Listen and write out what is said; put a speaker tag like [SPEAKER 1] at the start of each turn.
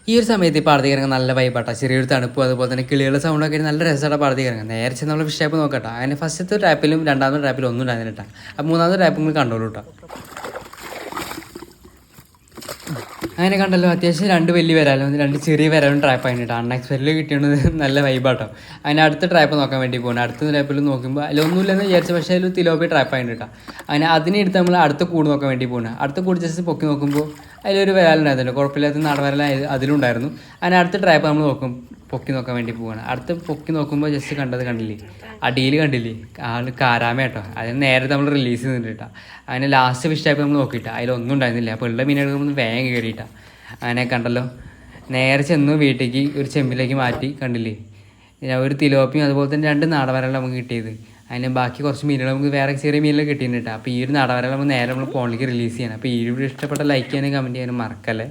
[SPEAKER 1] ഈ ഒരു സമയത്ത് ഈ പാടത്തേക്ക് ഇറങ്ങാൻ നല്ല വൈബാട്ടോ. ചെറിയൊരു തണുപ്പും അതുപോലെ തന്നെ കിളികളുടെ സൗണ്ടൊക്കെ ആയിട്ട് നല്ല രസമായിട്ട് പാടത്തേക്ക് ഇറങ്ങാം. നേരെ നമ്മൾ ഫിഷ് ടാപ്പ് നോക്കട്ടോ. അതിന് ഫസ്റ്റത്തെ ട്രാപ്പിലും രണ്ടാമത്തെ ട്രാപ്പിലും ഒന്നും ഉണ്ടായിരുന്നില്ല കേട്ടോ. അപ്പോൾ മൂന്നാമത്തെ ട്രാപ്പ് നിങ്ങൾ കണ്ടോളൂ കേട്ടോ. അങ്ങനെ കണ്ടല്ലോ, അത്യാവശ്യം രണ്ട് വലിയ വരാലും രണ്ട് ചെറിയ വരാലും ട്രാപ്പ് ആയിട്ട് അൺഎക്സ്പെക്റ്റഡ് കിട്ടിയത് നല്ല വൈബാട്ടോ. അതിന് അടുത്ത ട്രാപ്പ് നോക്കാൻ വേണ്ടി പോകുന്നത്. അടുത്ത ട്രാപ്പിൽ നോക്കുമ്പോൾ അതിലൊന്നുമില്ലെന്ന് വിചാരിച്ചു, പക്ഷേ അതിൽ തിലോപ്പി ട്രാപ്പ് ആയിട്ട് കേട്ടോ. അങ്ങനെ അതിനെടുത്ത് നമ്മൾ അടുത്ത കൂട് നോക്കാൻ വേണ്ടി പോകുന്നത്. അടുത്ത കൂട് ജസ്റ്റ് പൊക്കി നോക്കുമ്പോൾ അതിലൊരു വരാലുണ്ടായിരുന്നല്ലോ, കുഴപ്പമില്ലാത്ത നാടൻ അതിലുണ്ടായിരുന്നു. അതിന് അടുത്ത ട്രാപ്പ് നമ്മൾ പൊക്കി നോക്കാൻ വേണ്ടി പോവുകയാണ്. അടുത്ത് പൊക്കി നോക്കുമ്പോൾ ജസ്റ്റ് കണ്ടില്ലേ, അടിയിൽ കണ്ടില്ലേ കാരാമ കേട്ടോ. അതിന് നേരത്തെ നമ്മൾ റിലീസ് ചെയ്തിട്ട് കേട്ടോ. അതിന് ലാസ്റ്റ് ഫിഷ് ടാപ്പ് നമ്മൾ നോക്കിയിട്ടാ, അതിലൊന്നും ഉണ്ടായിരുന്നില്ല. അപ്പോൾ ഉള്ള മീനുകൾ വേഗം കയറിയിട്ടാ. അങ്ങനെ കണ്ടല്ലോ, നേരെ ചെന്ന് വീട്ടിലേക്ക് ഒരു ചെമ്പിലേക്ക് മാറ്റി. കണ്ടില്ലേ, ഒരു തിലോപ്പിയും അതുപോലെ തന്നെ രണ്ട് നാടവരകൾ നമുക്ക് കിട്ടിയത്. അതിന് ബാക്കി കുറച്ച് മീനുകൾ നമുക്ക് വേറെ ചെറിയ മീനുകൾ കിട്ടിയിട്ടുണ്ട്. അപ്പോൾ ഈ ഒരു നാടവരകൾ നമ്മൾ നേരെ നമ്മൾ ഫോണിലേക്ക് റിലീസ് ചെയ്യണം. അപ്പോൾ ഈ വീഡിയോ ഇഷ്ടപ്പെട്ട ലൈക്ക് ചെയ്യാനും കമൻറ്റ് ചെയ്യാനും മറക്കല്ലേ.